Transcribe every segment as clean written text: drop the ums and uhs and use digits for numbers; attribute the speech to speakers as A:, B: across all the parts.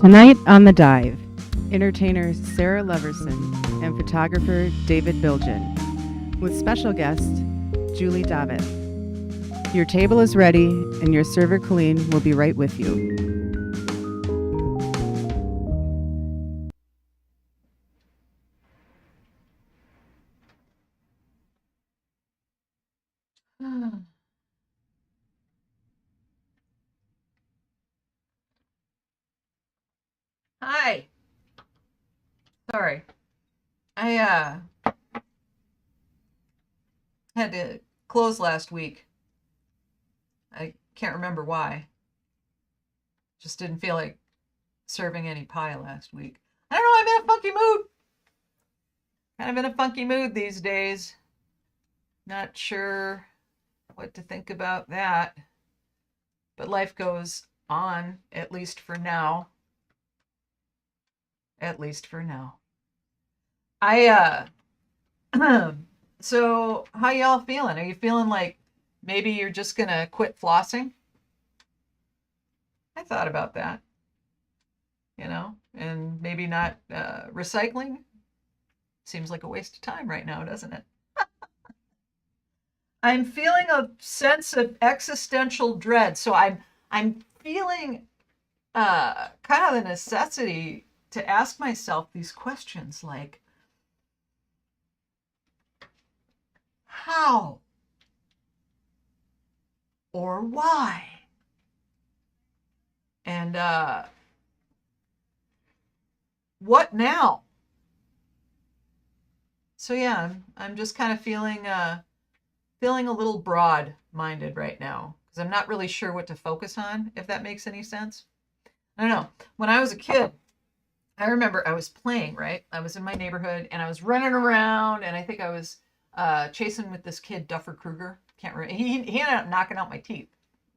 A: Tonight on The Dive, entertainer Sarah Levorson and photographer David Biljan, with special guest Julie Davitt. Your table is ready and your server Colleen will be right with you.
B: Hi. Sorry. I had to close last week. I can't remember why. Just didn't feel like serving any pie last week. I don't know, I'm in a funky mood. Kind of in a funky mood these days. Not sure what to think about that. But life goes on, at least for now. At least for now. So how y'all feeling? Are you feeling like maybe you're just gonna quit flossing? I thought about that, and maybe not recycling. Seems like a waste of time right now, doesn't it? I'm feeling a sense of existential dread. So I'm feeling kind of the necessity to ask myself these questions like, how or why? And what now? So yeah, I'm just kind of feeling a little broad-minded right now because I'm not really sure what to focus on, if that makes any sense. I don't know. When I was a kid, I remember I was playing, right? I was in my neighborhood and I was running around and I think I was chasing with this kid, Duffer Kruger. Can't remember. He ended up knocking out my teeth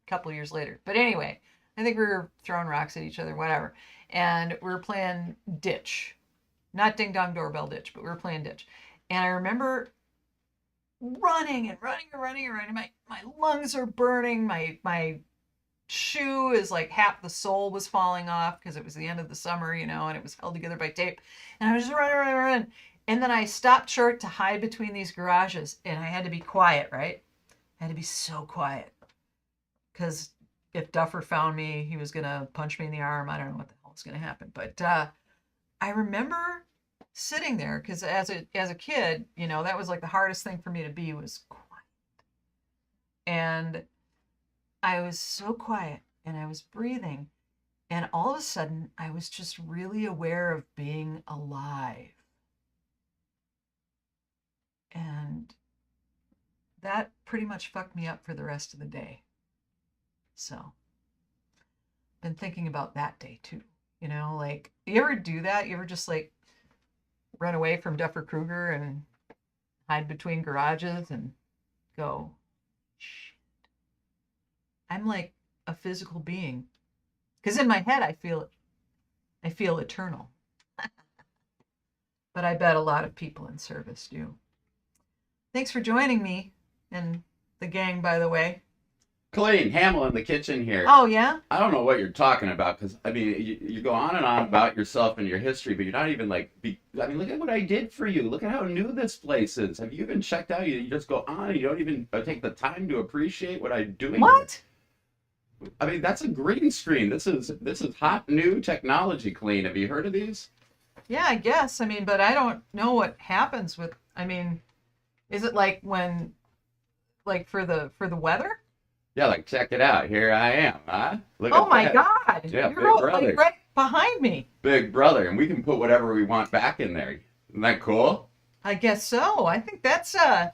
B: a couple of years later. But anyway, I think we were throwing rocks at each other, whatever. And we were playing ditch. Not ding dong doorbell ditch, but we were playing ditch. And I remember running. My lungs are burning. My shoe is like half the sole was falling off because it was the end of the summer, and it was held together by tape. And I was just running. And then I stopped short to hide between these garages and I had to be quiet, right? I had to be so quiet because if Duffer found me, he was going to punch me in the arm. I don't know what the hell was going to happen. But I remember sitting there because as a kid, that was like the hardest thing for me to be was quiet. And I was so quiet and I was breathing. And all of a sudden, I was just really aware of being alive. And that pretty much fucked me up for the rest of the day. So, been thinking about that day too. Like, you ever do that? You ever just like run away from Duffer Kruger and hide between garages and go, shit, I'm like a physical being. Because in my head, I feel eternal. But I bet a lot of people in service do. Thanks for joining me and the gang, by the way.
C: Colleen, Hamill in the kitchen here.
B: Oh, yeah?
C: I don't know what you're talking about because, you go on and on about yourself and your history, but you're not even look at what I did for you. Look at how new this place is. Have you even checked out? You just go on and you don't even take the time to appreciate what I'm doing.
B: What?
C: That's a green screen. This is hot new technology, Colleen. Have you heard of these?
B: Yeah, I guess. But I don't know what happens with, is it like when, like for the weather?
C: Yeah, check it out. Here I am, huh? Look
B: oh
C: at
B: my
C: that.
B: God.
C: Yeah,
B: You're
C: brother.
B: right behind me.
C: Big brother. And we can put whatever we want back in there. Isn't that cool?
B: I guess so. I think that's, all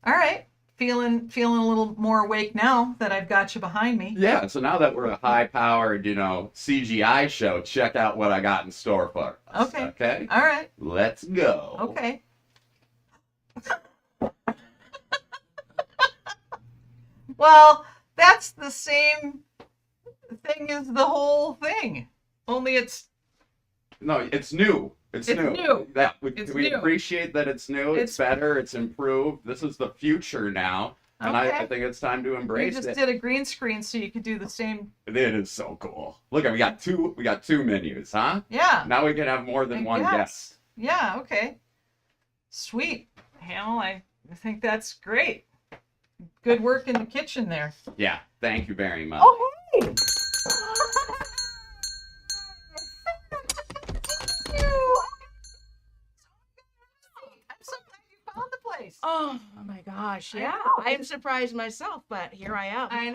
B: right. feeling a little more awake now that I've got you behind me.
C: Yeah, so now that we're a high-powered, CGI show, check out what I got in store for us.
B: Okay.
C: Okay?
B: All right.
C: Let's go.
B: Okay. Well, that's the same thing as the whole thing. Only it's
C: No, it's new. It's new. Yeah, we
B: new.
C: appreciate that it's new. It's better. It's improved. This is the future now. And
B: Okay.
C: I think it's time to
B: You
C: embrace
B: just
C: it.
B: did a green screen so you could do the same.
C: It is so cool. Look, we got two menus, huh?
B: Yeah.
C: Now we can have more than one guest.
B: Yeah, okay. Sweet. Hal, I think that's great. Good work in the kitchen there.
C: Yeah, thank you very much.
B: Oh, hey! Thank you. I'm so glad you found the place.
D: Oh my gosh,
B: I
D: yeah.
B: know.
D: I am surprised myself, but here I am.
B: I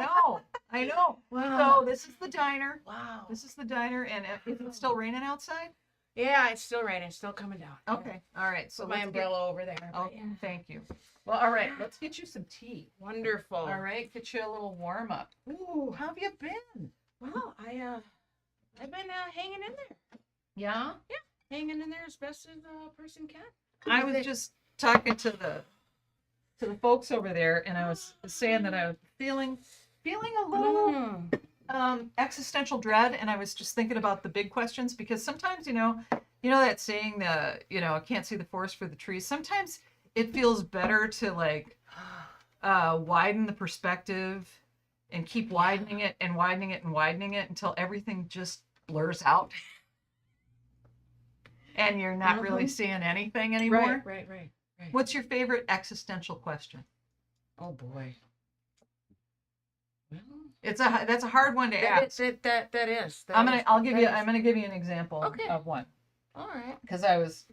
B: know.
D: Wow.
B: So this is the diner.
D: Wow.
B: This is the diner, and is it still raining outside?
D: Yeah, it's still raining. It's still coming down.
B: Okay. All right. So
D: Put my
B: let's
D: umbrella over there.
B: Oh,
D: but yeah.
B: thank you. Well, all right. Let's get you some tea.
D: Wonderful.
B: All right. Get you a little warm up. Ooh, how have you been?
D: Well, I've been hanging in there.
B: Yeah.
D: Hanging in there as best as a person can.
B: I was just talking to the folks over there, and I was saying that I was feeling a little existential dread, and I was just thinking about the big questions, because sometimes you know that saying, I can't see the forest for the trees. Sometimes it feels better to like widen the perspective and keep widening it and widening it and widening it until everything just blurs out and you're not really seeing anything anymore.
D: Right.
B: What's your favorite existential question?
D: Oh boy. Well,
B: That's a hard one to ask.
D: that is.
B: I'm gonna give you an example
D: Okay.
B: of one,
D: All right.
B: because I was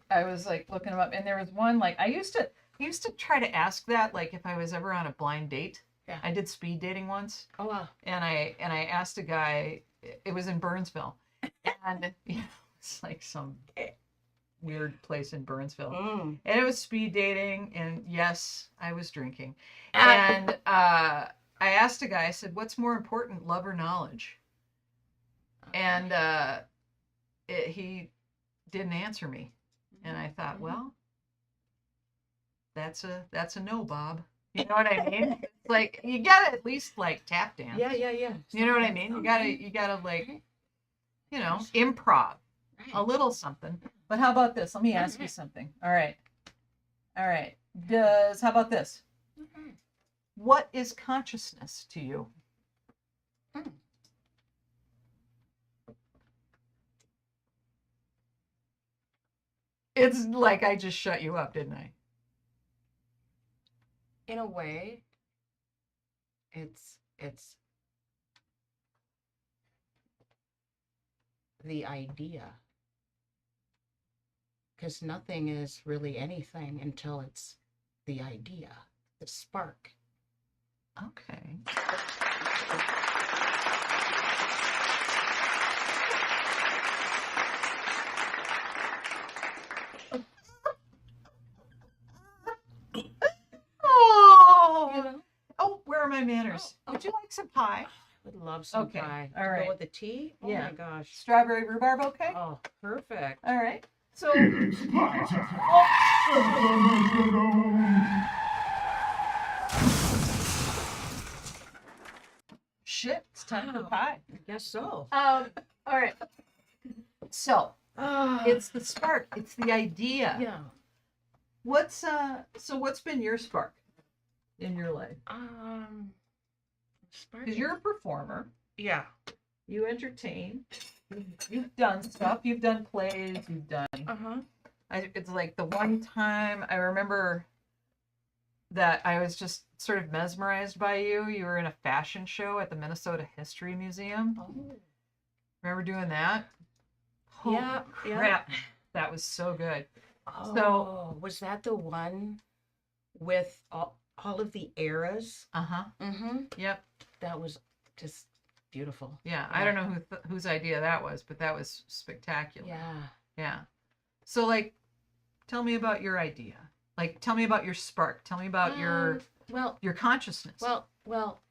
B: like looking them up, and there was one like I used to try to ask that, like if I was ever on a blind date.
D: Yeah.
B: I did speed dating once,
D: Oh wow.
B: and I asked a guy. It was in Burnsville, and it's like some weird place in Burnsville.
D: Mm.
B: And it was speed dating, and yes, I was drinking.
D: Ah.
B: And I asked a guy, I said, what's more important, love or knowledge? And he didn't answer me. And I thought, well, that's a no, Bob. You know what I mean? It's like, you gotta at least like tap dance.
D: Yeah.
B: You know what I mean? You gotta like, improv a little something. But how about this? Let me ask you something. All right. How about this? What is consciousness to you? It's like I just shut you up, didn't I?
D: In a way, it's the idea. Because nothing is really anything until it's the idea, the spark.
B: Okay. Oh,
D: You know?
B: oh, where are my manners?
D: Oh.
B: Would you like some pie?
D: Would love some
B: Okay,
D: pie.
B: all
D: To
B: right.
D: Go with the tea? Oh
B: Yeah.
D: my gosh.
B: Strawberry rhubarb, okay?
D: Oh, perfect.
B: All right. So, shit, it's time for
D: Wow.
B: pie.
D: I guess so.
B: All right. So,
D: Ah,
B: it's the spark. It's the idea.
D: yeah.
B: What's been your spark in your life?
D: Spark.
B: Because you're a performer.
D: Yeah.
B: You entertain. You've done stuff. You've done plays. You've done.
D: Uh-huh.
B: It's like the one time I remember that I was just sort of mesmerized by you. You were in a fashion show at the Minnesota History Museum.
D: Oh.
B: Remember doing that?
D: Yeah,
B: Holy
D: yeah.
B: crap. That was so good.
D: Oh, was that the one with all of the eras?
B: Uh-huh.
D: Mm-hmm.
B: Yep.
D: That was just beautiful.
B: Yeah. I don't know whose idea that was, but that was spectacular.
D: Yeah.
B: Yeah. So, like, tell me about your idea. Like, tell me about your spark. Tell me about your
D: Well,
B: your consciousness?
D: well,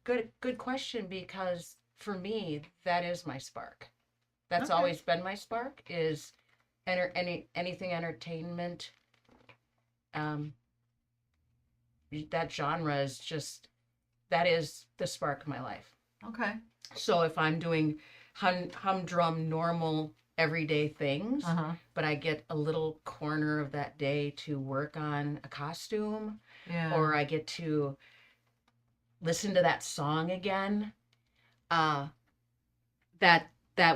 D: good question, because for me, that is my spark. That's
B: Okay.
D: always been my spark, is anything entertainment. That genre is just, that is the spark of my life.
B: Okay.
D: So if I'm doing humdrum, normal, everyday things, but I get a little corner of that day to work on a costume,
B: Yeah.
D: or I get to listen to that song again, that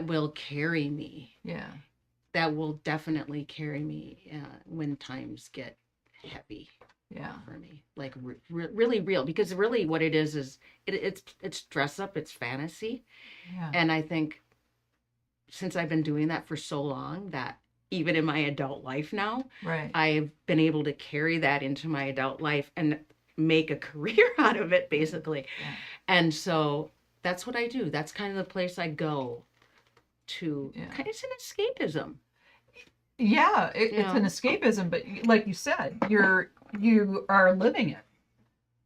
D: will carry me.
B: Yeah.
D: That will definitely carry me when times get heavy.
B: Yeah.
D: For me, like really real, because really what it is it's dress up, it's fantasy.
B: Yeah.
D: And I think since I've been doing that for so long, that even in my adult life now,
B: Right.
D: I've been able to carry that into my adult life and make a career out of it, basically.
B: Yeah.
D: And so that's what I do. That's kind of the place I go to.
B: Yeah.
D: Kind of, it's an escapism.
B: Yeah, it's an escapism, but like you said, you are living it.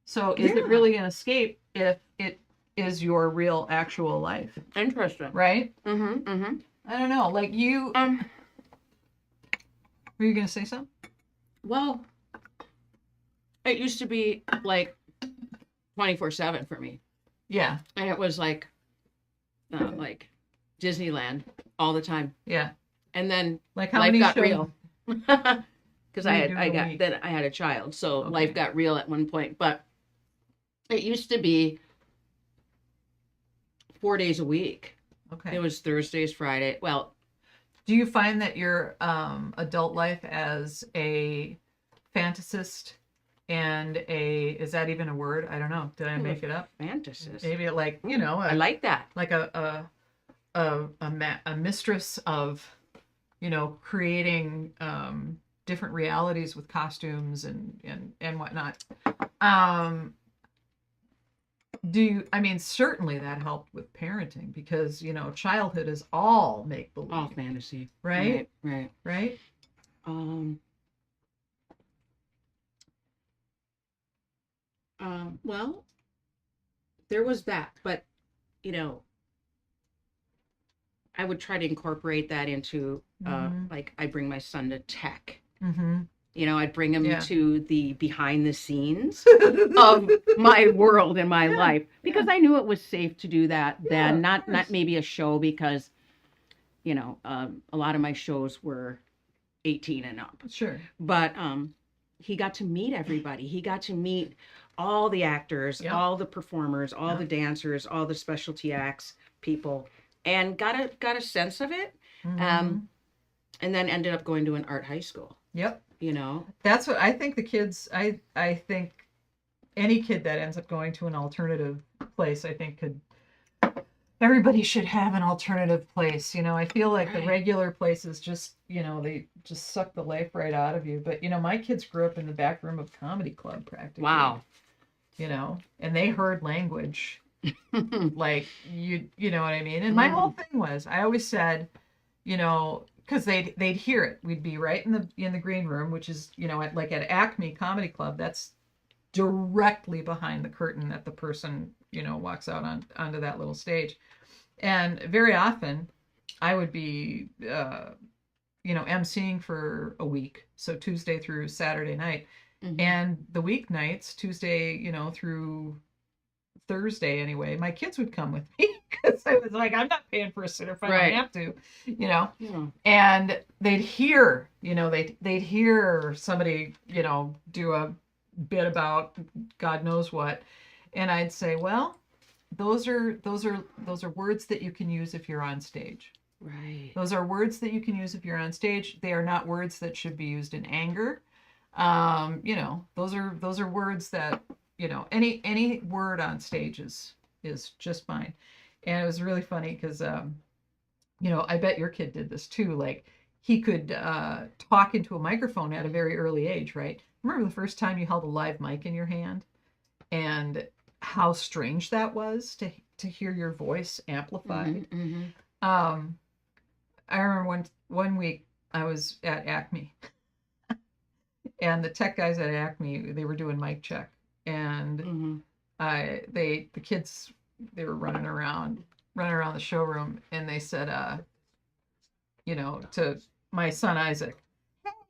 B: So is it really an escape if it is your real actual life?
D: Interesting.
B: Right?
D: Mm-hmm.
B: I don't know. Like you were you gonna say something?
D: Well, it used to be like 24/7 for me.
B: Yeah.
D: And it was like Disneyland all the time.
B: Yeah.
D: And then
B: Like how
D: life
B: many
D: got
B: shows?
D: real. Because I had a child, so
B: Okay.
D: life got real at one point. But it used to be 4 days a week.
B: Okay.
D: It was Thursdays, Friday. Well,
B: Do you find that your adult life as a fantasist and is that even a word? I don't know. Did I make it up?
D: fantasist.
B: Maybe like,
D: I like that.
B: like a mistress of, creating different realities with costumes and whatnot. Certainly that helped with parenting because, childhood is all make believe.
D: All fantasy.
B: Right?
D: Right.
B: Right?
D: Well, there was that, but I would try to incorporate that into like I bring my son to tech.
B: Mm-hmm.
D: I'd bring him
B: Yeah.
D: to the behind the scenes of my world and my life, because I knew it was safe to do that then. Not maybe a show, because a lot of my shows were 18 and up.
B: Sure.
D: But he got to meet everybody. He got to meet all the actors,
B: Yeah.
D: all the performers, all the dancers, all the specialty acts people, and got a sense of it.
B: Mm-hmm.
D: And then ended up going to an art high school.
B: Yep.
D: That's
B: what I think the kids, I think any kid that ends up going to an alternative place, I think everybody should have an alternative place. I feel like the regular places just, they just suck the life right out of you. But, my kids grew up in the back room of comedy club practically.
D: Wow.
B: And they heard language like, you know what I mean? And my whole thing was, I always said, because they'd hear it. We'd be right in the green room, which is, at Acme Comedy Club, that's directly behind the curtain that the person, walks out onto that little stage. And very often I would be, emceeing for a week. So Tuesday through Saturday night. Mm-hmm. And the weeknights, Tuesday, through Thursday anyway, my kids would come with me because I was like, I'm not paying for a sitter if I don't have to,
D: Yeah.
B: And they'd hear, they'd hear somebody, do a bit about God knows what, and I'd say, well, those are words that you can use if you're on stage.
D: Right.
B: Those are words that you can use if you're on stage. They are not words that should be used in anger. Those are words that, any word on stage is just fine. And it was really funny because, I bet your kid did this too. Like he could talk into a microphone at a very early age, right? Remember the first time you held a live mic in your hand and how strange that was to hear your voice amplified?
D: Mm-hmm, mm-hmm.
B: I remember one week I was at Acme and the tech guys at Acme, they were doing mic check. and
D: Mhm.
B: the kids, they were running around the showroom, and they said, to my son Isaac,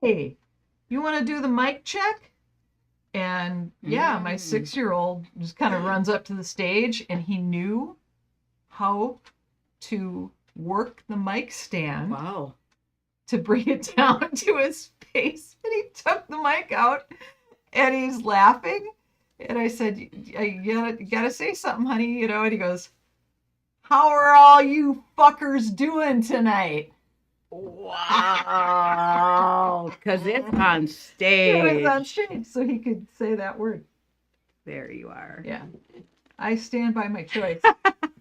B: "Hey, you want to do the mic check?" And yeah, my 6-year-old just kind of runs up to the stage, and he knew how to work the mic stand
D: Wow.
B: to bring it down to his face. And he took the mic out, and he's laughing. And I said, you gotta say something, honey, and he goes, "How are all you fuckers doing tonight?"
D: Wow. Because it's on
B: It
D: stage.
B: was on stage, so he could say that word.
D: There you are.
B: Yeah. I stand by my choice,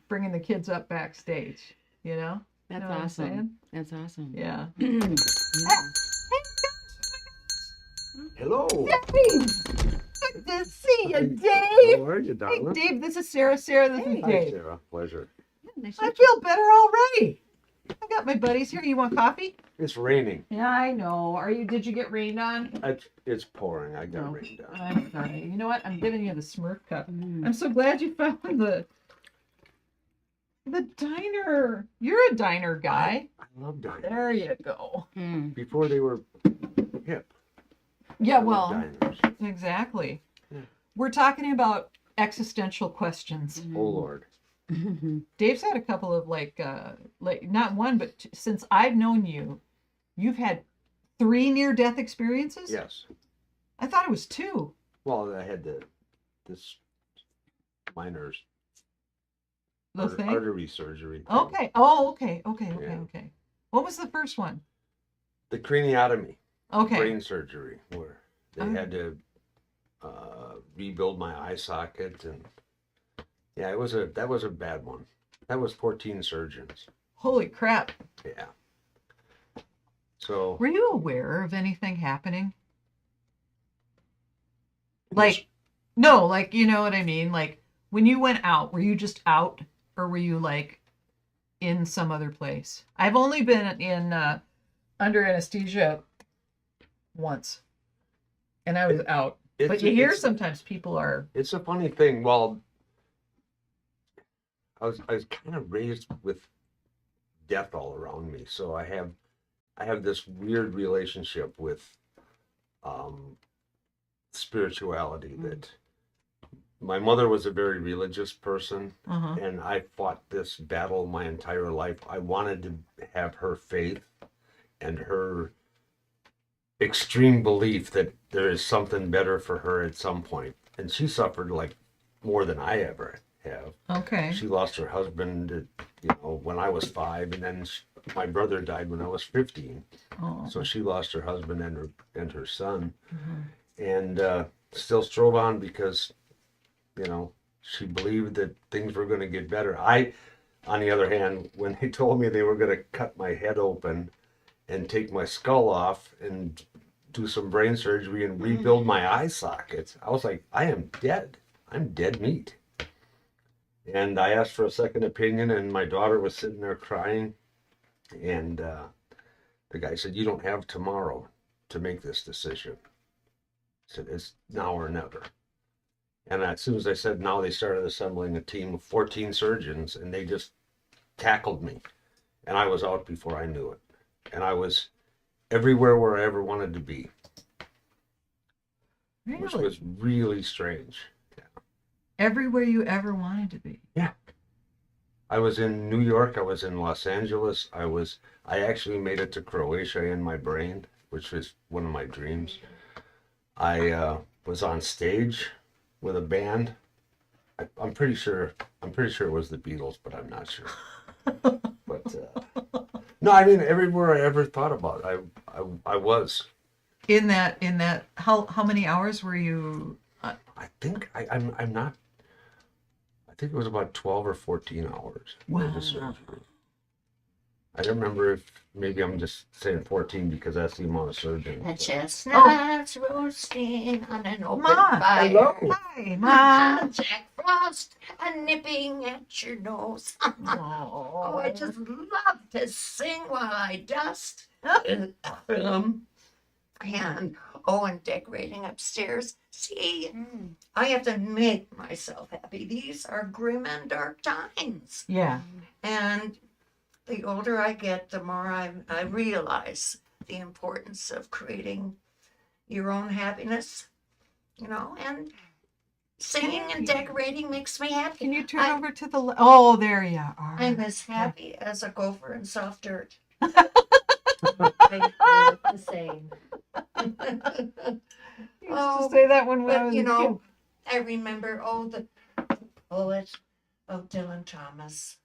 B: bringing the kids up backstage,
D: That's
B: know what I'm
D: awesome.
B: saying?
D: That's awesome.
B: Yeah.
D: Yeah.
E: Hello.
B: Dave! Good to see you, Dave!
E: How are you,
B: Hey,
E: darling?
B: Dave, this is Sarah. Sarah, this is
E: Hi,
B: Dave.
E: Sarah. Pleasure.
D: Nice
B: I
D: to meet you.
B: feel better already. I got my buddies here. You want coffee?
E: It's raining.
B: Yeah, I know. Did you get rained on?
E: It's pouring. I got
B: No.
E: rained on.
B: I'm sorry. You know what? I'm giving you the Smurf cup.
D: Mm.
B: I'm so glad you found the diner. You're a diner guy.
E: I love diners.
B: There you go.
D: Mm.
E: Before they were hip.
B: Yeah,
E: I love
B: well,
E: diners.
B: exactly.
E: Yeah.
B: We're talking about existential questions.
E: Oh Lord.
B: Dave's had a couple of like not one, but since I've known you, you've had 3 near-death experiences?
E: Yes.
B: I thought it was 2.
E: Well, I had this minor's
B: The thing?
E: artery surgery. thing.
B: Okay. Oh, okay. Okay. Okay.
E: Yeah.
B: Okay. What was the first one?
E: The craniotomy,
B: Okay.
E: brain surgery, where they
B: Oh.
E: had to rebuild my eye socket, and yeah, that was a bad one. That was 14 surgeons.
B: Holy crap.
E: Yeah. So
B: Were you aware of anything happening? Like, no, like, you know what I mean? Like, when you went out, were you just out, or were you like in some other place? I've only been in under anesthesia once, and I was out. But you hear sometimes people are.
E: It's a funny thing. Well, I was kind of raised with death all around me, so I have this weird relationship with spirituality. That my mother was a very religious person,
B: Uh-huh.
E: and I fought this battle my entire life. I wanted to have her faith and her extreme belief that there is something better for her at some point. And she suffered like more than I ever have.
B: Okay.
E: She lost her husband, when I was 5, and then my brother died when I was 15.
B: Oh.
E: So she lost her husband and her son,
B: Mhm.
E: and still strove on because, she believed that things were going to get better. I, on the other hand, when they told me they were going to cut my head open and take my skull off and do some brain surgery and rebuild my eye sockets, I was like, I am dead. I'm dead meat. And I asked for a second opinion, and my daughter was sitting there crying. And the guy said, "You don't have tomorrow to make this decision." I said, "It's now or never." And as soon as I said now, they started assembling a team of 14 surgeons, and they just tackled me. And I was out before I knew it. And I was everywhere where I ever wanted to be, which
B: Really?
E: was really strange.
B: Everywhere you ever wanted to be.
E: I was in New York, I was in Los Angeles, I actually made it to Croatia in my brain, which was one of my dreams. I was on stage with a band. I'm pretty sure it was the Beatles, but I'm not sure. But no, I mean everywhere I ever thought about, I was.
B: In that, how many hours were you?
E: I think I'm not. I think it was about 12 or 14 hours.
B: Wow.
E: The surgery. I don't remember if maybe I'm just saying 14 because that's the amount of surgeons.
F: The chestnuts roasting on an open
B: Ma,
F: fire.
E: hello.
B: Hi, Mom.
F: Jack Frost nipping at your nose. Oh, I just love to sing while I dust. And Oh, and decorating upstairs. See, I have to make myself happy. These are grim and dark times.
B: Yeah.
F: And the older I get, the more I realize the importance of creating your own happiness, and singing and decorating makes me happy.
B: Can you turn over to the oh, there you are.
F: I'm as happy as a gopher in soft dirt.
G: I feel the same.
B: You used to say that when I
F: But
B: was a kid.
F: I remember the poet of Dylan Thomas.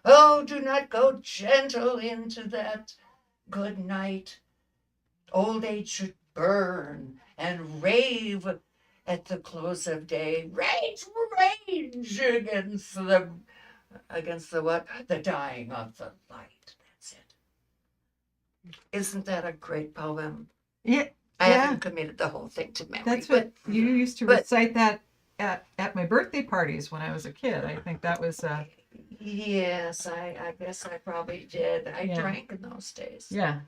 F: Oh, do not go gentle into that good night. Old age should burn and rave at the close of day. Rage, rage against the what? The dying of the light. That's it. Isn't that a great poem?
B: Yeah.
F: I
B: Yeah.
F: haven't committed the whole thing to memory.
B: That's what you used to
F: but-
B: recite that at my birthday parties when I was a kid. I think that was
F: Yes, I guess I probably did. I
B: Yeah.
F: drank in those days.
B: yeah.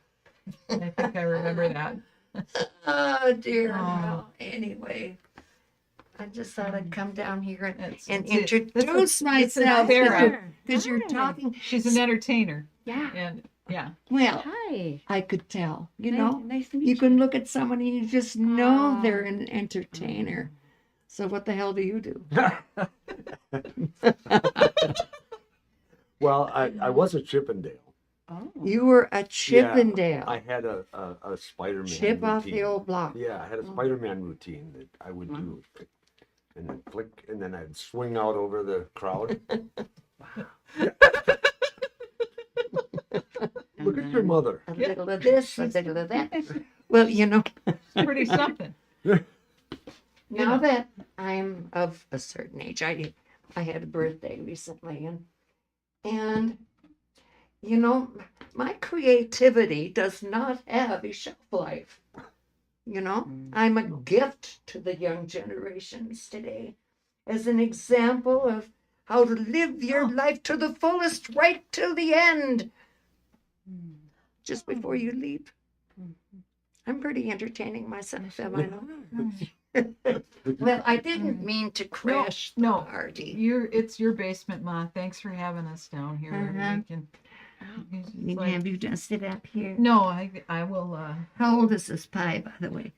B: I think I remember that.
F: Oh dear.
B: Oh.
F: No. Anyway, I just thought I'd come down here and
B: That's
F: introduce
B: this is
F: myself
B: Sarah.
F: because you're
D: Hi.
F: talking.
B: She's an entertainer,
D: Yeah.
B: and yeah.
F: Well,
D: Hi.
F: I could tell.
D: Nice to meet
F: You can look at someone and you just know
D: Oh.
F: they're an entertainer. So what the hell do you do?
E: Well, I was a Chippendale.
D: Oh.
F: You were a Chippendale.
E: I had a Spider-Man
F: Chip
E: routine.
F: off the old block.
E: Yeah, I had a Spider-Man routine that I would do. And then flick, and then I'd swing out over the crowd. Look at your mother.
F: A little of this, a little of that. Well,
B: It's pretty something.
F: now that I'm of a certain age, I had a birthday recently, and my creativity does not have a shelf life. I'm a gift to the young generations today as an example of how to live your life to the fullest right till the end. Just before you leave. I'm pretty entertaining myself, am I not? Well, I didn't mean to crash the
B: no.
F: party.
B: It's your basement, Ma. Thanks for having us down here.
F: Uh-huh.
B: We can, it's
F: You
B: like-
F: have you just sit up here?
B: no, I will.
F: How old is this pie, by the way?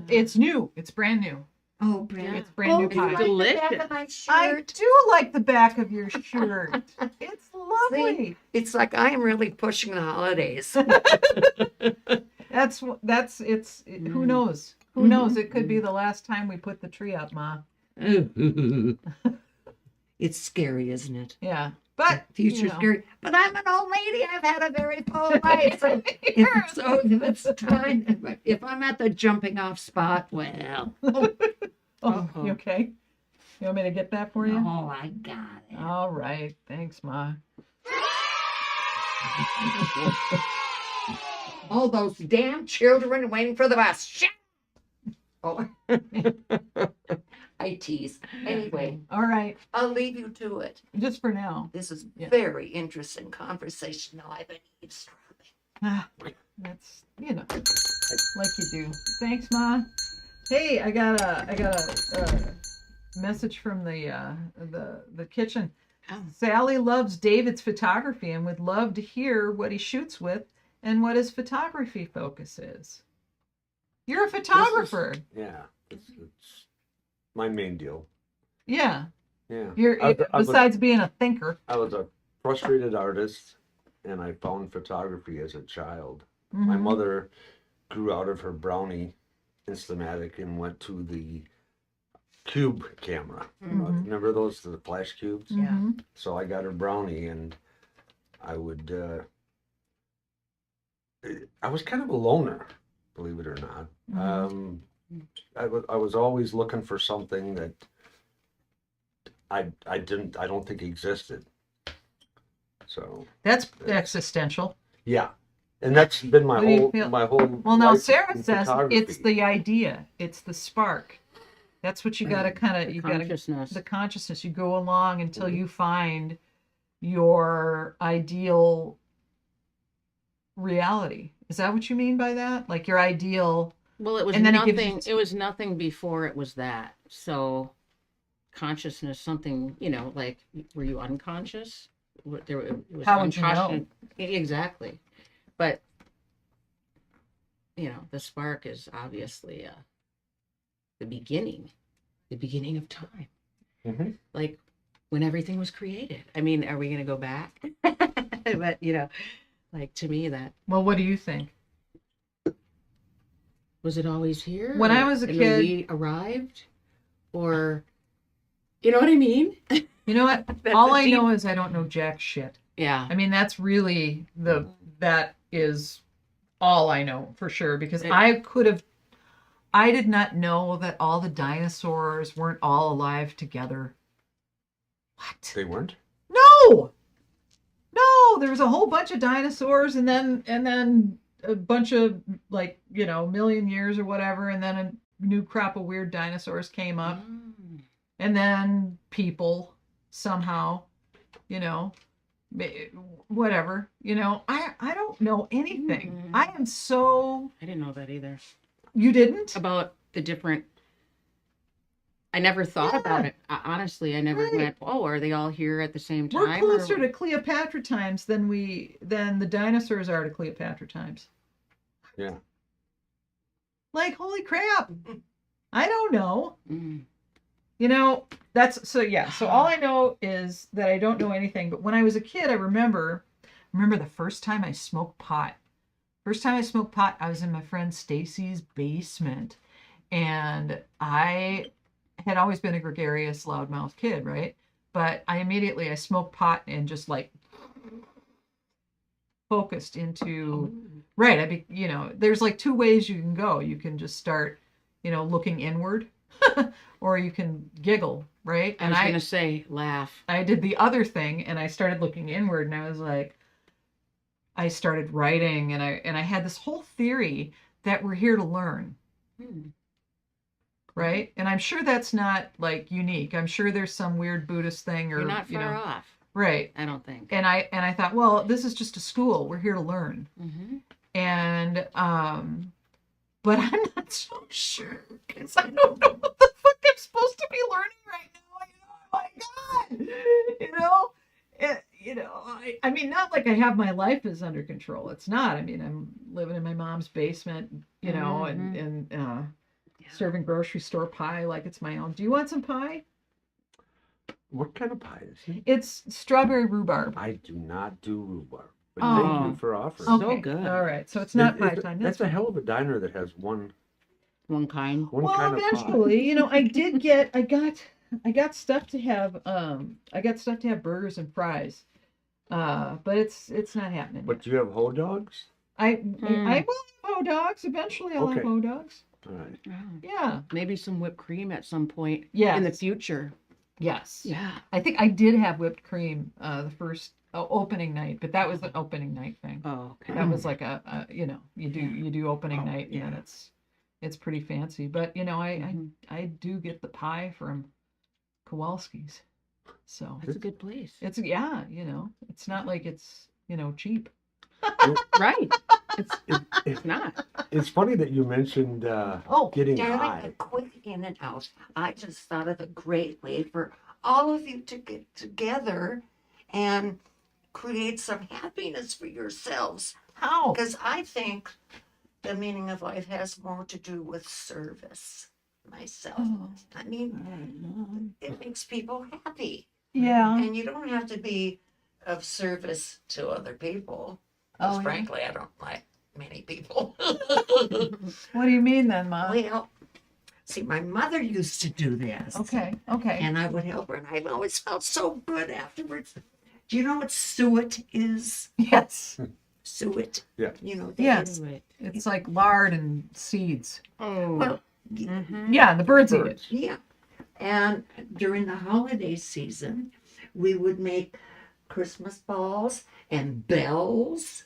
B: It's new. It's brand new.
F: Oh, brand.
B: It's brand new
F: you
B: pie.
F: like the
D: Delicious.
F: back of my
B: I
F: shirt?
B: do like the back of your shirt. It's lovely.
F: It's like I am really pushing the holidays.
B: Who knows? Who knows? It could be the last time we put the tree up, Ma.
F: It's scary, isn't it?
B: Yeah. But
F: Future scary. But I'm an old lady. I've had a very full life. So if it's time, if I'm at the jumping off spot, well,
B: Oh, you okay? You want me to get that for you?
F: oh, I got it.
B: All right. Thanks, Ma.
F: All those damn children waiting for the bus. Shit. Oh, I tease. Anyway,
B: All right.
F: I'll leave you to it.
B: Just for now.
F: This is
B: Yeah.
F: very interesting conversation. Now I've been eavesdropping.
B: Ah, that's like you do. Thanks, Ma. Hey, I got a message from the kitchen.
D: Oh.
B: Sally loves David's photography and would love to hear what he shoots with and what his photography focus is. You're a photographer.
E: Yeah, it's my main deal.
B: Yeah.
E: Yeah.
B: Besides being a thinker.
E: I was a frustrated artist, and I found photography as a child. My
B: Mhm.
E: mother grew out of her Brownie Instamatic and went to the cube camera.
B: Mhm.
E: Remember those, the flash cubes?
B: Mhm.
E: So I got her Brownie, and I would. I was kind of a loner, believe it or not.
B: Mhm.
E: I was always looking for something that I don't think existed. So
B: That's existential.
E: yeah, and that's been
B: What do you feel?
E: my whole.
B: Well, now
E: life
B: Sarah
E: in
B: says
E: photography.
B: it's the idea, it's the spark. That's what you got to kind of, you got to,
D: Consciousness.
B: the consciousness. You go along until you find your ideal reality. Is that what you mean by that? Like your ideal
D: Well, it was
B: And then it gives
D: nothing.
B: you-
D: It was nothing before it was that. So, consciousness, something, like, were you unconscious? It was
B: How would you know?
D: unconscious. Exactly. But, the spark is obviously the beginning of time.
E: Mm-hmm.
D: Like when everything was created. I mean, are we going to go back? But, like to me, that
B: Well, what do you think?
D: was it always here?
B: When I was a
D: and then
B: kid-
D: we arrived, or you know what I mean?
B: You know what?
D: That's
B: All
D: a
B: I
D: deep-
B: know is I don't know jack shit.
D: Yeah.
B: I mean, that's really that is all I know for sure, because
D: It-
B: I did not know that all the dinosaurs weren't all alive together. What?
E: They weren't?
B: No, there was a whole bunch of dinosaurs, and then a bunch of, like, million years or whatever, and then a new crop of weird dinosaurs came up, and then people somehow, whatever, I don't know anything.
D: Mhm.
B: I am so.
D: I didn't know that either.
B: You didn't?
D: About the different. I never thought about it. Honestly, I never
B: Right.
D: went, oh, are they all here at the same
B: We're
D: time?
B: closer to Cleopatra times than the dinosaurs are to Cleopatra times.
E: Yeah.
B: Like, holy crap. I don't know.
D: Mm.
B: That's so, yeah. So all I know is that I don't know anything. But when I was a kid, I remember the first time I smoked pot. First time I smoked pot, I was in my friend Stacy's basement. And I had always been a gregarious, loudmouth kid, right? But I smoked pot and just like focused into, right. There's like two ways you can go. You can just start, looking inward, or you can giggle, right?
D: I was going to say, laugh.
B: I did the other thing, and I started looking inward, and I was like, I started writing, and I had this whole theory that we're here to learn. Right? And I'm sure that's not like unique. I'm sure there's some weird Buddhist thing, or
D: You're not far off.
B: Right.
D: I don't think.
B: And I thought, well, this is just a school. We're here to learn.
D: Mm-hmm.
B: And but I'm not so sure, because I don't know what the fuck I'm supposed to be learning right now. Oh my God. I mean, not like I have my life is under control. It's not. I mean, I'm living in my mom's basement, and serving grocery store pie like it's my own. Do you want some pie?
E: What kind of pie is it?
B: It's strawberry rhubarb.
E: I do not do rhubarb. But
B: Oh.
E: thank you for offering.
D: So
B: Okay.
D: good.
B: All right. So it's not pie
E: It's-
B: time.
E: That's a hell of a diner that has one
D: One kind.
B: Well,
E: kind of pie.
B: eventually, I got stuff to have. I got stuff to have burgers and fries. But it's not happening.
E: But do you have hot dogs?
B: I will have hot dogs eventually. I'll have
E: Okay.
B: hot dogs.
E: All right.
B: Yeah.
D: Maybe some whipped cream at some point
B: Yes.
D: in the future.
B: Yes.
D: Yeah.
B: I think I did have whipped cream the first opening night, but that was an opening night thing.
D: Oh, okay.
B: That was like you do opening night, and then it's pretty fancy. But I do get the pie from Kowalski's, so
D: That's a good place.
B: it's it's not like it's cheap.
D: Right. It's not.
E: It's funny that you mentioned getting
F: Darling,
E: high.
F: a quick in and out. I just thought of a great way for all of you to get together and create some happiness for yourselves.
B: How?
F: Because I think the meaning of life has more to do with service myself. I mean, it makes people happy.
B: Yeah.
F: And you don't have to be of service to other people. Because frankly, I don't like many people.
B: What do you mean then, Mom?
F: Well, see, my mother used to do this.
B: Okay.
F: And I would help her, and I always felt so good afterwards. Do you know what suet is?
B: Yes.
F: Suet.
E: Yeah.
F: You know,
B: Yes.
D: Do it.
B: It's like lard and seeds.
D: Oh.
F: Well,
B: Yeah, the birds eat it.
E: Birds.
F: yeah. And during the holiday season, we would make Christmas balls and bells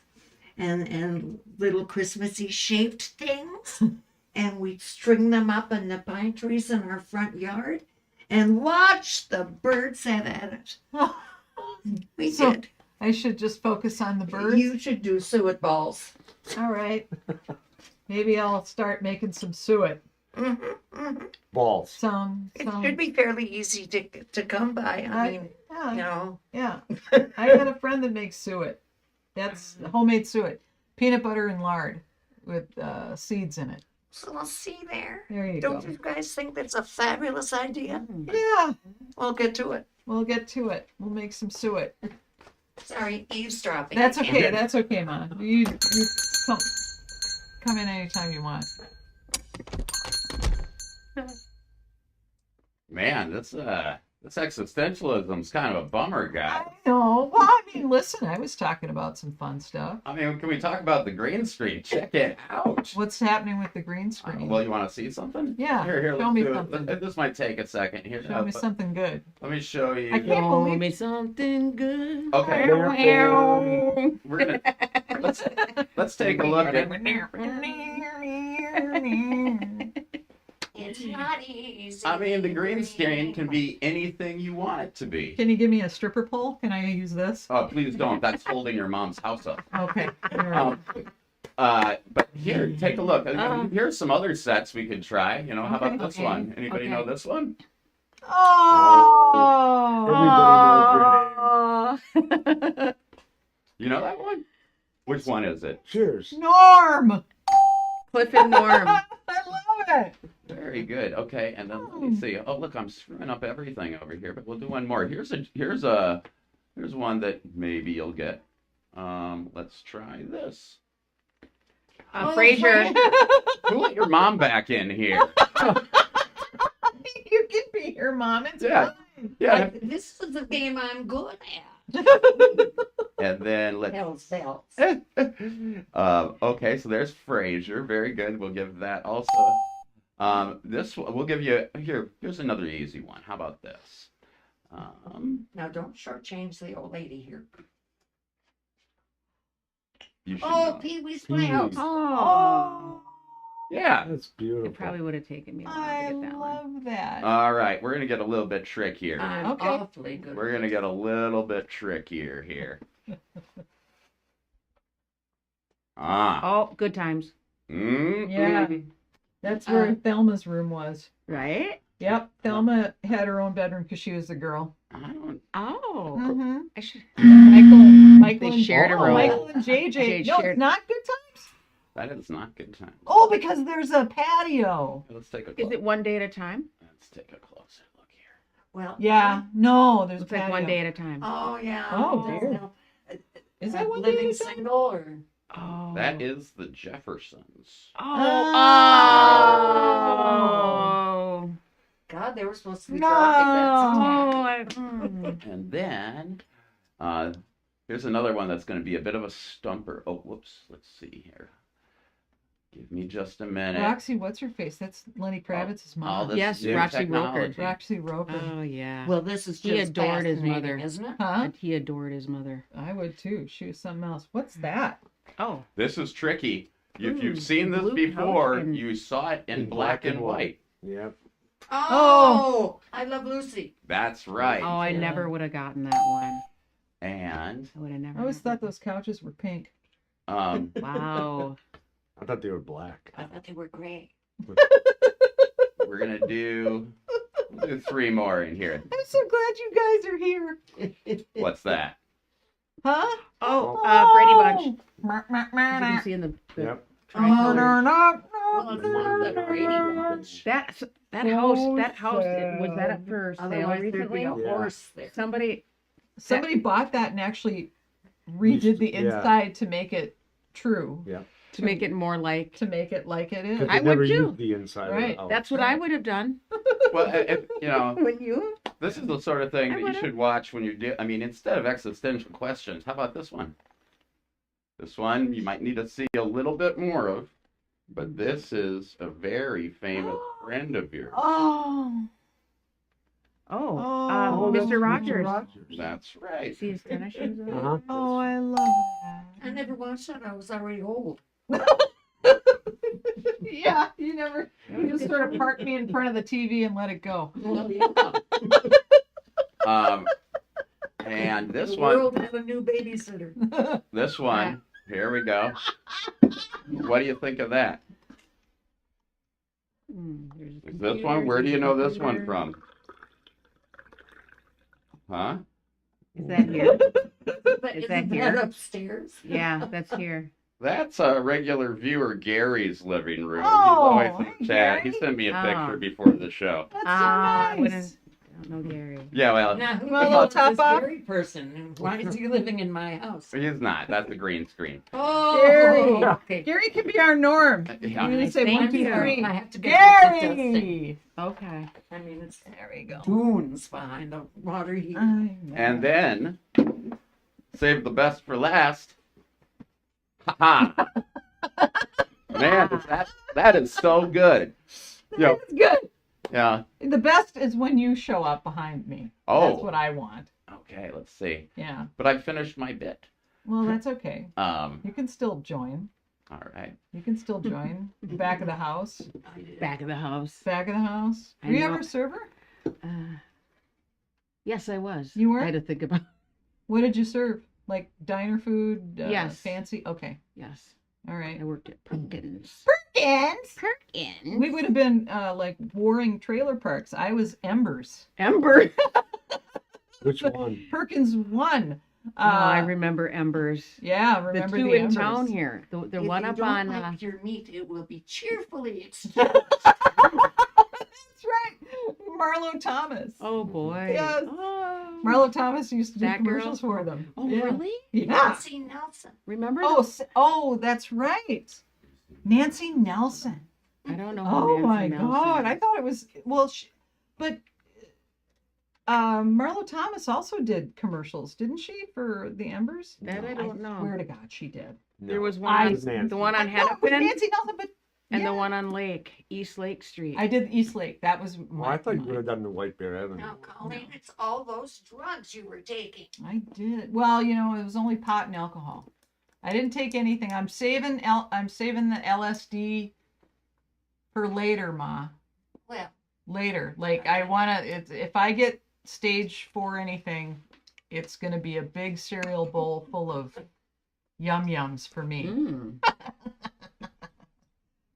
F: and little Christmassy shaped things. And we'd string them up in the pine trees in our front yard and watch the birds have at it. We
B: So-
F: did.
B: I should just focus on the birds.
F: You should do suet balls.
B: All right. Maybe I'll start making some suet.
E: Balls.
B: Some.
F: It should be fairly easy to come by. I mean,
B: Yeah.
F: you know.
B: Yeah. I got a friend that makes suet. That's homemade suet. Peanut butter and lard with seeds in it.
F: So let's see there.
B: There you
F: Don't
B: go.
F: you guys think that's a fabulous idea?
B: Yeah.
F: We'll get to it.
B: We'll get to it. We'll make some suet.
F: Sorry, eavesdropping.
B: That's
F: I can't-
B: okay. That's okay, Ma. You come in anytime you want.
C: Man, this existentialism's kind of a bummer, guy.
B: I know. Well, I mean, listen, I was talking about some fun stuff.
C: I mean, can we talk about the green screen? Check it out.
B: What's happening with the green screen?
C: Well, you want to see something?
B: Yeah,
C: Here,
B: show
C: let's
B: me
C: do
B: something.
C: it. This might take a second. Here,
B: Show me something good.
C: let me show you.
B: I can't
D: Show
B: believe
D: me something good.
C: Okay. We're gonna let's take a look at.
F: It's not easy.
C: I mean, the green screen can be anything you want it to be.
B: Can you give me a stripper pole? Can I use this?
C: Oh, please don't. That's holding your mom's house up.
B: Okay. All right.
C: But here, take a look. Here's some other sets we could try. You know, how about
B: Okay.
C: this one? Anybody know this one?
B: Oh!
E: Everybody knows your name.
C: You know that one? Which one is it?
E: Cheers.
B: Norm!
D: Cliff and Norm.
B: I love it.
C: Very good. Okay, and then let me see. Oh, look, I'm screwing up everything over here, but we'll do one more. Here's one that maybe you'll get. Let's try this.
D: Frasier.
C: Who let your mom back in here?
B: You can be here, Mom. It's
C: Yeah.
B: fine.
C: Yeah.
F: This is a game I'm good at.
C: And then let's.
F: Hell's bells.
C: Okay, so there's Frasier. Very good. We'll give that also. This one, we'll give you here. Here's another easy one. How about this?
F: Now don't shortchange the old lady here.
C: You should
F: Oh,
C: know.
F: Pee Wee's
E: Pee-wee's.
F: Playhouse.
B: Oh,
C: Yeah.
E: That's beautiful.
D: It probably would have taken me a while
B: I
D: to get that one.
B: love that.
C: All right, we're gonna get a little bit trickier.
F: I'm
B: Okay.
F: awfully good.
C: We're gonna get a little bit trickier here.
D: Oh, good times.
B: Yeah. That's where Thelma's room was.
D: Right?
B: Yep. Thelma had her own bedroom because she was the girl.
C: I don't.
D: Oh.
B: Mm-hmm.
D: I should.
B: Michael
D: They shared a
B: oh,
D: room.
B: Michael and JJ.
D: They
B: No,
D: shared-
B: it's not good times.
C: That is not good time.
B: Oh, because there's a patio.
C: Let's take a.
D: Is it one day at a time?
C: Let's take a closer look here.
F: Well,
B: Yeah. No, there's
D: It's
B: a
D: like
B: patio.
D: one day at a time.
F: Oh yeah.
B: Oh,
F: That's
B: dear.
F: now-
B: Is that one day
F: living
B: at a time?
F: single or?
D: Oh.
C: That is the Jeffersons.
D: Oh. Oh.
F: God, they were supposed to be
B: No.
F: dropping that.
C: And then, here's another one that's going to be a bit of a stumper. Oh, whoops. Let's see here. Give me just a minute.
B: Roxy, what's her face? That's Lenny Kravitz's
C: All
B: mom.
C: this
D: Yes,
C: new
D: Roxy
C: technology.
B: Roxy Roper.
D: Oh yeah.
F: Well, this is
D: He
F: just
D: adored his
F: fascinating,
D: mother.
F: isn't it?
B: Huh?
D: He adored his mother.
B: I would too. She was something else. What's that?
D: Oh.
C: This is tricky. If
D: Ooh,
C: you've seen this
D: blue
C: before,
D: couch and-
C: you saw it in black and white.
E: Yep.
F: Oh, I Love Lucy.
C: That's right.
D: Oh, I
B: Yeah.
D: never would have gotten that one.
C: And
D: I would have never.
B: I always thought
D: gotten
B: those couches were pink.
C: um,
D: that. Wow.
E: I thought they were black.
F: I thought they were gray.
C: we're gonna do we'll do 3 more in here.
B: I'm so glad you guys are here.
C: What's that?
B: Huh?
D: Oh, Brady Bunch. As you can see in the
E: Yep.
F: Well,
B: Oh,
F: it's one of the Brady Bunch.
D: that
B: So
D: house was that up for sale
F: Otherwise, there'd be
D: recently?
F: a
E: Yeah.
F: horse there.
D: Somebody.
B: Somebody bought that and actually redid the
E: Yeah.
B: inside to make it true.
E: Yeah.
D: To make it more like.
B: To make it like it is.
E: Because
D: I
E: they never
D: would too.
E: used the inside
B: Right.
E: of the house.
D: That's what I would have done.
C: Well, you know,
D: When you.
C: this is the sort of thing
D: I
C: that you
D: would've.
C: should watch when you do. I mean, instead of existential questions, how about this one? This one you might need to see a little bit more of, but this is a very famous friend of yours.
B: Oh.
D: Oh.
B: Oh,
E: that's
D: Mr. Rogers.
C: That's right.
D: See his tennis shoes on?
E: Uh-huh.
B: Oh, I love that.
F: I never watched that. I was already old.
B: Yeah, you just sort of park me in front of the TV and let it go.
F: Well, yeah.
C: And this
F: The
C: one,
F: world had a new babysitter.
C: here we go. What do you think of that?
D: There's a
C: Is this
D: computer,
C: one? Where do
D: there's
C: you
D: a
C: know this one
D: computer.
C: from? Huh?
D: Is that here?
F: But
D: Is
F: isn't
D: that here?
F: that upstairs?
D: Yeah, that's here.
C: That's a regular viewer Gary's living room.
B: Oh,
C: He's always in the
B: hey,
C: chat.
B: Gary.
C: He sent me a
D: Oh.
C: picture before the show.
B: That's
D: I
B: so nice.
D: don't know Gary.
C: Yeah, well,
F: Now, who
B: You want a
F: the
B: little
F: hell is
B: top
F: this
B: off?
F: Gary person? Why is he living in my house?
C: he's not. That's a green screen.
F: Oh,
B: Gary.
F: okay.
B: Gary can be our norm.
C: Yeah.
B: You say
D: Thank
B: 1, 2,
D: you.
B: 3.
F: I have to get what it does say.
B: Gary.
D: Okay.
F: I mean, it's
B: There we go.
F: dunes behind the water heater.
C: And then, save the best for last. Ha ha! Man, that is so good. Yo,
B: That's good.
C: yeah.
B: The best is when you show up behind me.
C: Oh.
B: That's what I want.
C: Okay, let's see.
B: Yeah.
C: But I finished my bit.
B: Well, that's okay.
C: All
B: You can still join.
C: right.
B: You can still join. Back of the house.
D: Back of the house.
B: Back of the house.
D: I
B: Were you
D: know.
B: ever a server?
D: Yes, I was.
B: You were?
D: I had to think about.
B: What did you serve? Like diner food?
D: Yes.
B: Fancy? Okay.
D: Yes,
B: All right.
D: I worked at Perkins.
B: Perkins.
D: Perkins.
B: We would have been like warring trailer parks. I was Embers.
D: Ember.
E: Which one?
B: Perkins won.
D: Oh, I remember Embers.
B: Yeah,
D: The
B: remember
D: two
B: the
D: in
B: Embers.
D: town here. The
F: If
D: one
F: you
D: up
F: don't
D: on.
F: like your meat, it will be cheerfully excused.
B: That's right. Marlo Thomas.
D: Oh boy.
B: Yes.
D: Oh.
B: Marlo Thomas used to do
D: That girl?
B: commercials for them.
D: Oh
B: Yeah.
D: really?
B: Yeah.
F: Nancy Nelson.
D: Remember?
B: Oh, that's right. Nancy Nelson.
D: I don't know. Who
B: Oh
D: Nancy
B: my
D: Nelson
B: God!
D: is.
B: I thought it was but Marlo Thomas also did commercials, didn't she, for the Embers?
D: That I don't know.
B: Swear to God, she did.
D: There was
B: I-
D: one.
E: It was Nancy.
D: The one on
B: I know it was
D: Hennepin
B: Nancy Nelson, but
D: and
B: yeah.
D: the one on East Lake Street.
B: I did East Lake. That was
E: Well,
B: my.
E: I thought you would have done the White Bear Avenue.
F: Now, Colleen, it's all those drugs you were taking.
B: I did. Well, it was only pot and alcohol. I didn't take anything. I'm saving the LSD for later, Ma.
F: Well,
B: Later. Like I wanna. If I get stage 4 anything, it's gonna be a big cereal bowl full of yum yums for me.
D: Mm.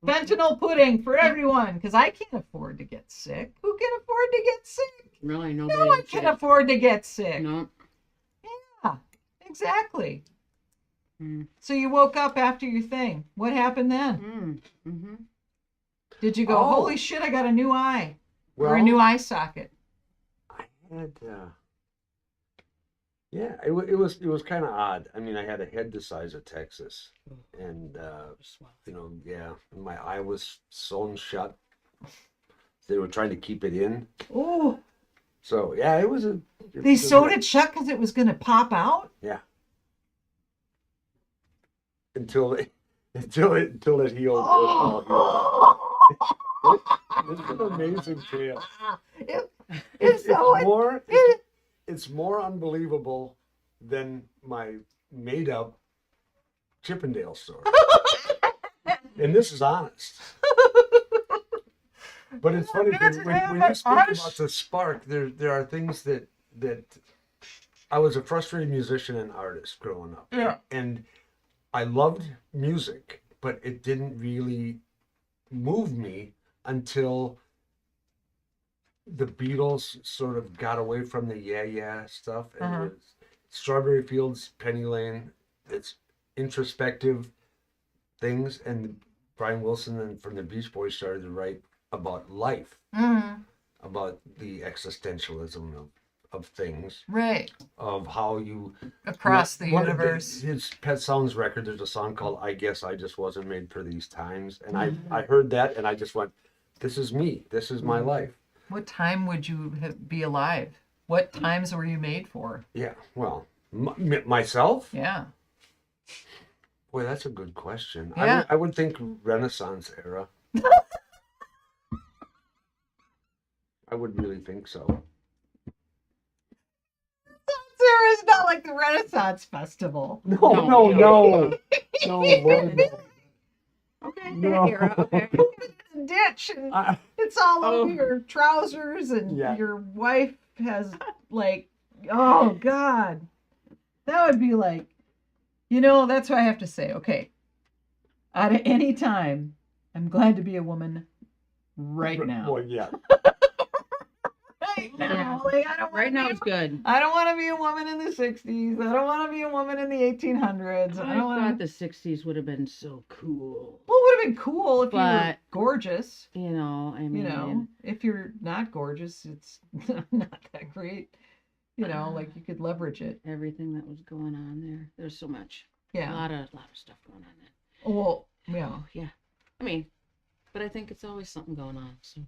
B: Fentanyl pudding for everyone, because I can't afford to get sick. Who can afford to get sick?
D: Really, nobody.
B: No one can afford to get sick.
D: No.
B: Yeah, exactly.
D: Mm.
B: So you woke up after your thing. What happened then?
D: Mm-hmm.
B: Did you go,
E: Oh.
B: holy shit, I got a new eye? Or a
E: Well,
B: new eye socket?
E: I had, yeah, it was kind of odd. I mean, I had a head the size of Texas, and yeah, my eye was sewn shut. They were trying to keep it in,
B: Oh,
E: so yeah, it was
B: they sewed it shut because it was going to pop out?
E: Yeah, until it healed.
B: Oh.
E: It's an amazing tale.
B: It's so
E: It's more unbelievable than my made-up Chippendale story. And this is honest. But it's funny when you speak about the spark, there are things that I was a frustrated musician and artist growing up.
B: Yeah.
E: And I loved music, but it didn't really move me until the Beatles sort of got away from the yeah stuff, and it was Strawberry Fields, Penny Lane. It's introspective things, and Brian Wilson and from the Beach Boys started to write about life, about the existentialism of things,
B: right.
E: of how you
B: Across the
E: one of
B: universe.
E: his Pet Sounds record, there's a song called "I Guess I Just Wasn't Made for These Times," and I heard that and I just went, "This is me. This is my life."
B: What time would you be alive? What times were you made for?
E: Yeah. Well, myself.
B: Yeah.
E: Boy, that's a good question.
B: Yeah.
E: I would think Renaissance era. I would really think so.
B: Sarah is not like the Renaissance Festival.
E: No.
D: No,
E: Lord, no.
D: Okay.
E: No.
D: Era, okay.
B: Ditch and
E: I-
B: it's all
D: Oh.
B: over your trousers and
E: Yeah.
B: your wife has like, oh God. That would be like, that's what I have to say. Okay. Out of any time, I'm glad to be a woman right now.
E: Well, yeah.
B: Right now. Like, I don't
D: Right
B: wanna
D: now
B: be
D: it's good.
B: I don't want to be a woman in the 60s. I don't want to be a woman in the 1800s. I
D: I
B: don't want
D: thought
B: to.
D: the 60s would have been so cool.
B: Well, it would have been cool if you were
D: But-
B: gorgeous.
D: You know, I mean,
B: You know, if you're not gorgeous, it's not that great. You know, like you could leverage it.
D: everything that was going on there. There's so much. A
B: Yeah.
D: lot of stuff going on there.
B: Well, yeah.
D: Oh, yeah. I mean, but I think it's always something going on. So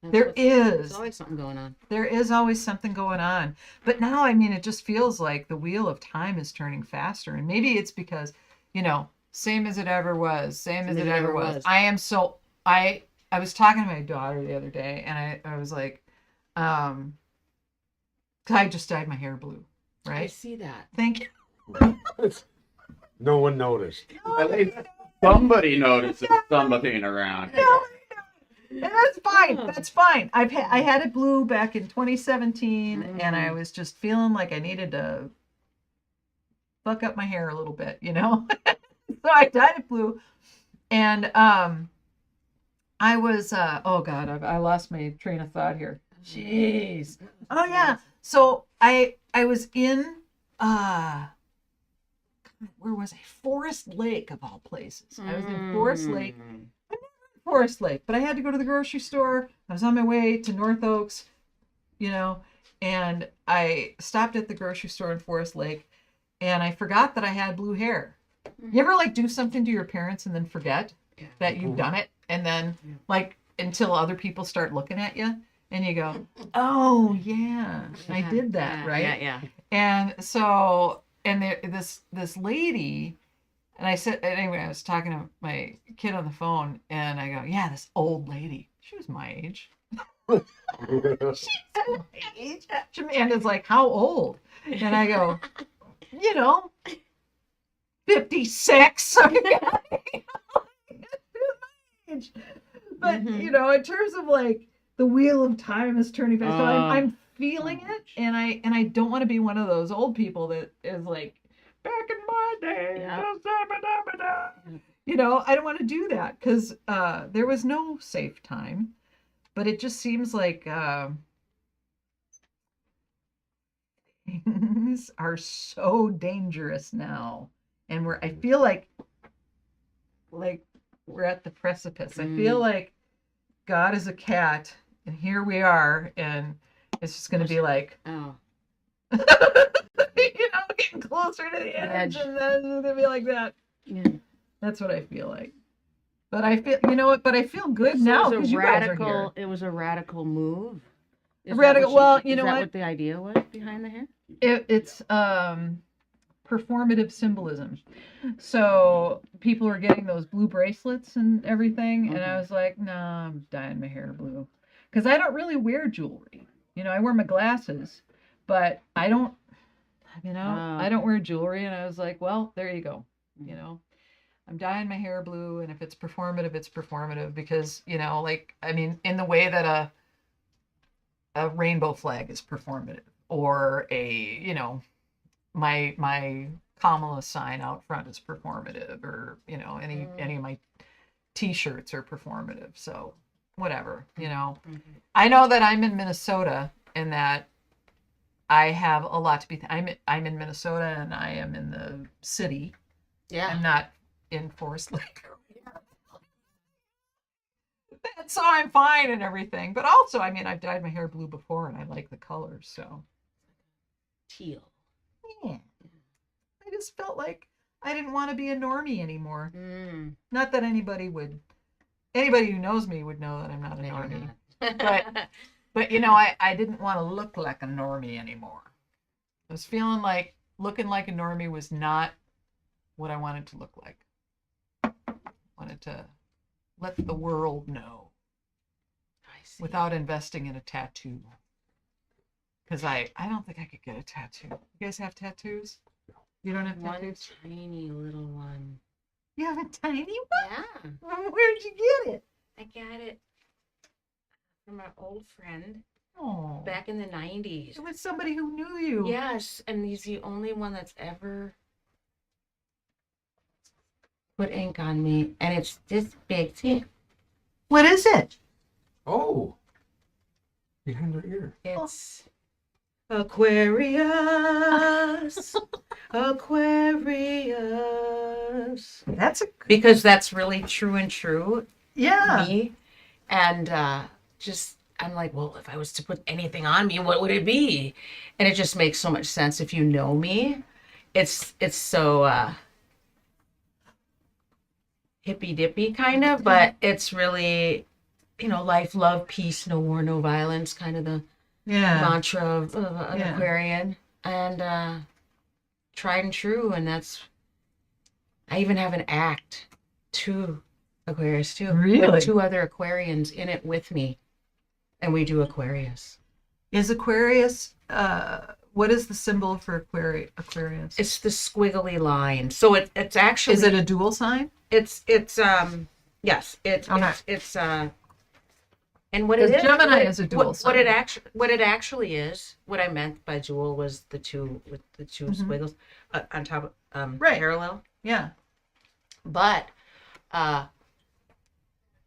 B: There
D: There's
B: is.
D: always something going on.
B: There is always something going on. But now, I mean, it just feels like the wheel of time is turning faster. And maybe it's because, you know, same as it ever was, same as it ever was. I was talking to my daughter the other day, and I was like, 'cause I just dyed my hair blue,
D: I
B: right?
D: see that.
B: Thank you.
E: No one noticed.
C: At least somebody notices something around here.
B: And that's fine. That's fine. I had it blue back in 2017, and I was just feeling like I needed to fuck up my hair a little bit, you know. So I dyed it blue, and I was oh god, I lost my train of thought here. Jeez. Oh yeah. So I was in where was I? Forest Lake of all places. I was in Forest Lake. Forest Lake, but I had to go to the grocery store. I was on my way to North Oaks, you know, and I stopped at the grocery store in Forest Lake, and I forgot that I had blue hair. You ever like do something to your parents and then forget that you've done it, and then like until other people start looking at you, and you go, "Oh yeah, I did that, right?"
D: Yeah.
B: And so, and this lady. And I said, anyway, I was talking to my kid on the phone, and I go, yeah, this old lady. She was my age. She's my age. Amanda's like, how old? And I go, you know, 56. But, you know, in terms of like the wheel of time is turning fast. So I'm feeling it, and I don't want to be one of those old people that is like, back in my day, you know, I don't want to do that because there was no safe time, but it just seems like things are so dangerous now, and I feel like we're at the precipice. I feel like God is a cat, and here we are, and it's just going to be like,
D: Oh.
B: you know, getting closer to the edge, and then it's gonna be like that.
D: Yeah.
B: That's what I feel like. But I feel, you know what? But I feel good
D: So
B: now
D: it was
B: because
D: a
B: you guys are
D: radical.
B: here.
D: It was a radical move. Is
B: Radical-
D: that
B: well, you know
D: is that
B: what?
D: what the idea was behind the hair?
B: It's performative symbolism. So people are getting those blue bracelets and everything, and I was like, no, I'm dyeing my hair blue because I don't really wear jewelry. You know, I wear my glasses, but I don't. You know, I don't wear jewelry, and I was like, well, there you go. You know, I'm dyeing my hair blue, and if it's performative, it's performative because, you know, like, I mean, in the way that a rainbow flag is performative, or you know, my Kamala sign out front is performative, or, you know, any of my t-shirts are performative. So whatever, you know. I know that I'm in Minnesota, and that I have a lot to be. I'm in Minnesota, and I am in the city.
D: Yeah.
B: I'm not in Forest Lake. And so I'm fine and everything. But also, I mean, I've dyed my hair blue before, and I like the colors. So
D: Teal.
B: yeah, I just felt like I didn't want to be a normie anymore.
D: Mm.
B: Not that anybody who knows me would know that I'm not a normie. But, you know, I didn't want to look like a normie anymore. I was feeling like looking like a normie was not what I wanted to look like. I wanted to let the world know
D: I see.
B: without investing in a tattoo. Because I don't think I could get a tattoo. You guys have tattoos? You don't have
D: one
B: tattoos?
D: tiny little one.
B: You have a tiny one?
D: Yeah.
B: Where'd you get it?
D: I got it from an old friend
B: Oh,
D: back in the 90s.
B: it was somebody who knew you.
D: Yes, and he's the only one that's ever put ink on me, and it's this big. See,
B: What is it?
E: Oh, behind her ear.
D: It's Aquarius, Aquarius.
B: That's a
D: Because that's really true and true
B: yeah.
D: me. And just, I'm like, well, if I was to put anything on me, what would it be? And it just makes so much sense if you know me. It's so hippy dippy kind of, but it's really, life, love, peace, no war, no violence, kind of the
B: Yeah.
D: mantra of an
B: Yeah.
D: Aquarian, and tried and true. And I even have an act to Aquarius too,
B: Really?
D: with 2 other Aquarians in it with me, and we do Aquarius.
B: Is Aquarius what is the symbol for Aquarius?
D: It's the squiggly line. So it's actually,
B: Is it a dual sign?
D: it's yes,
B: Okay.
D: it's and what it
B: 'Cause
D: is,
B: Gemini is a dual
D: what it
B: sign.
D: actually is, what I meant by jewel was the 2 with the 2
B: Mhm.
D: squiggles on top of
B: Right.
D: parallel,
B: Yeah.
D: but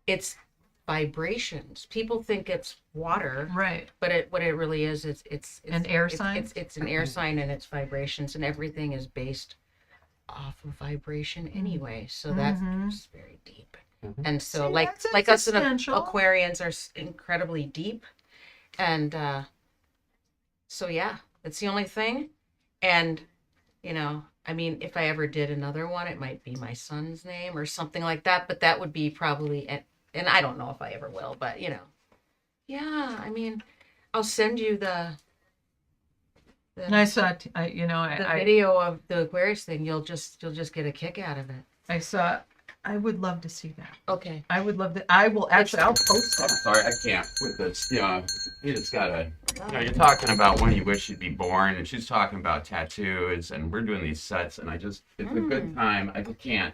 D: it's vibrations. People think it's water,
B: Right.
D: but what it really is, it's
B: An air
D: it's,
B: sign?
D: It's an air sign, and it's vibrations, and everything is based off of vibration anyway. So that's
B: Mhm.
D: just very deep.
E: Mhm.
D: And so,
B: See,
D: like
B: that's
D: us in
B: existential.
D: Aquarians are incredibly deep, and so yeah, it's the only thing. And I mean, if I ever did another one, it might be my son's name or something like that. But that would be probably, and I don't know if I ever will, but yeah. I mean, I'll send you the
B: And I saw I
D: video of the Aquarius thing. You'll just get a kick out of it.
B: I would love to see that.
D: Okay.
B: I would love to. I will actually. I'll post
C: I'm
B: that.
C: sorry, I can't with this. You just gotta. You're talking about when you wish you'd be born, and she's talking about tattoos, and we're doing these sets, and it's a good time. I can't.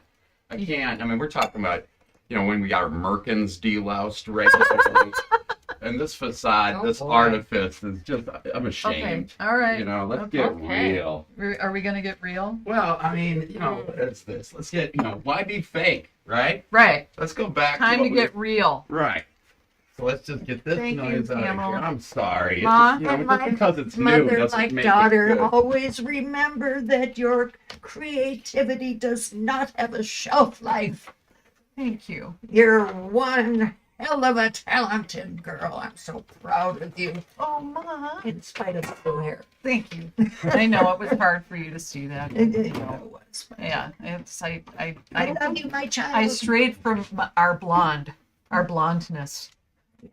C: I mean, we're talking about, when we got our Merkins deloused regularly, and this facade,
D: Oh,
C: this
D: boy.
C: artifice is just. I'm
B: Okay.
C: ashamed.
B: All right.
C: Let's
B: Okay.
C: get
D: Okay.
C: real.
B: Are we gonna get real?
C: Well, I mean, what is this? Let's get, why be fake, right?
B: Right.
C: Let's go back.
B: Time to
C: what we-
B: get real.
C: Right. So let's just get this
B: Thank you,
C: noise out of
B: Camel.
C: here. I'm sorry. It's
F: Ma,
C: just,
F: and
C: just because it's new
F: Mother,
C: doesn't
F: like
C: make
F: daughter,
C: it good.
F: always remember that your creativity does not have a shelf life.
B: Thank you.
F: You're one hell of a talented girl. I'm so proud of you,
B: Oh, Ma.
F: in spite of the blue hair.
B: Thank you. I know it was hard for you to see that.
F: It was.
B: Yeah. It's
F: I
B: I
F: love you, my child.
B: I strayed from our blondness,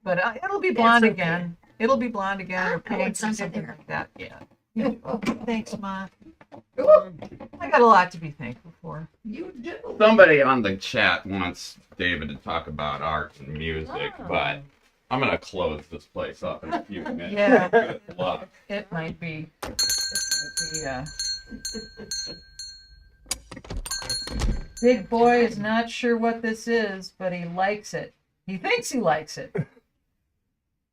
B: but it'll be blonde
F: okay.
B: again. It'll be blonde again, or pink,
F: it's
B: or
F: under
B: something
F: there.
B: like that. Yeah. Thanks, Ma.
F: Ooh,
B: I got a lot to be thankful for.
F: you do.
C: Somebody on the chat wants David to talk about art and music,
D: Oh.
C: but I'm going to close this place up in a few minutes.
B: Yeah.
C: Good luck.
B: It might be. Big boy is not sure what this is, but he likes it. He thinks he likes it.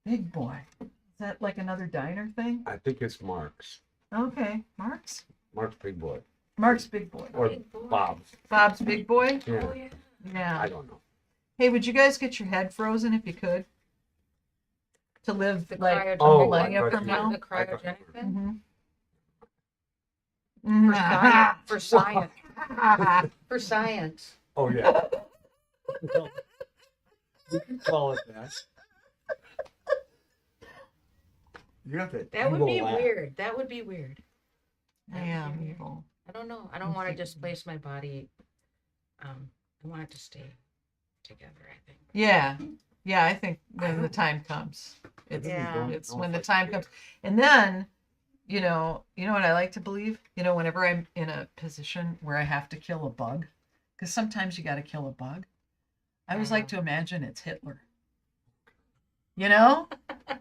B: Big boy. Is that like another diner thing?
E: I think it's Mark's.
B: Okay. Mark's?
E: Mark's Big Boy.
B: Mark's Big Boy.
E: Or
D: Big Boy.
E: Bob's.
B: Bob's Big Boy?
E: Yeah.
D: Oh, yeah.
B: Yeah.
E: I don't know.
B: Hey, would you guys get your head frozen if you could? To live
D: The
B: like
D: cryogenic,
E: Oh,
B: millennia
E: I
B: from
E: thought
B: now?
D: the cryogenic thing.
B: Mm-hmm.
D: For science. For science.
E: Oh, yeah. Well, you can call it that. You have that.
D: That would
E: evil
D: be
E: laugh.
D: weird. That would be weird. That would
B: Yeah,
D: be weird.
B: evil.
D: I don't know. I don't want to displace my body. I want it to stay together, I think.
B: Yeah. Yeah, I think when the time comes. It's
D: Yeah.
B: it's when the time comes. And then, you know what I like to believe? Whenever I'm in a position where I have to kill a bug, because sometimes you got to kill a bug. I always like to imagine it's Hitler.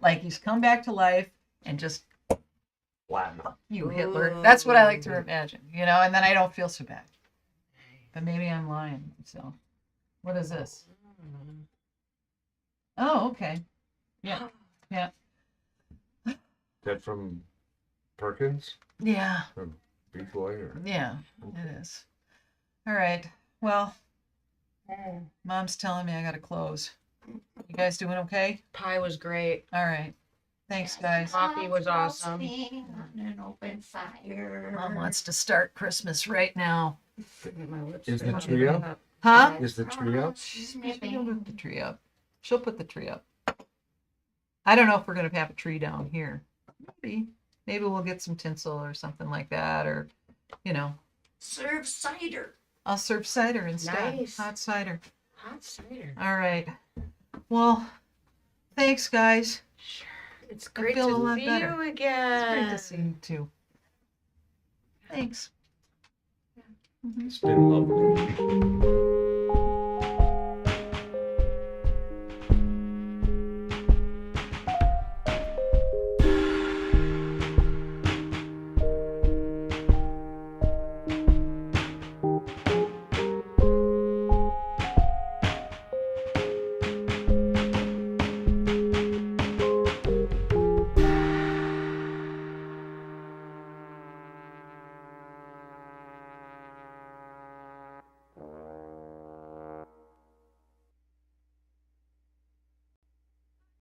B: Like he's come back to life and just
E: Latin.
B: you Hitler. That's what I like to imagine, and then I don't feel so bad. But maybe I'm lying. So, what is this? Oh, okay. Yeah. Yeah.
E: That from Perkins?
B: Yeah.
E: Big Boy? Or...
B: Yeah, it is. All right. Well, Mom's telling me I got to close. You guys doing okay?
D: Pie was great.
B: All right. Thanks, guys.
D: Coffee was awesome.
F: Roasting on an open fire.
B: Mom wants to start Christmas right now.
E: Is the tree up?
B: Huh?
E: Is the tree up?
B: She'll put the tree up. She'll put the tree up. I don't know if we're gonna have a tree down here. Maybe we'll get some tinsel or something like that, or
F: Serve cider.
B: I'll serve cider instead.
D: Nice.
B: Hot cider.
D: Hot cider.
B: All right. Well, thanks, guys.
D: Sure. It's
B: I
D: great
B: feel a
D: to
B: lot
D: see
B: better.
D: you
B: It's
D: again.
B: great to see you too. Thanks.
E: It's been lovely.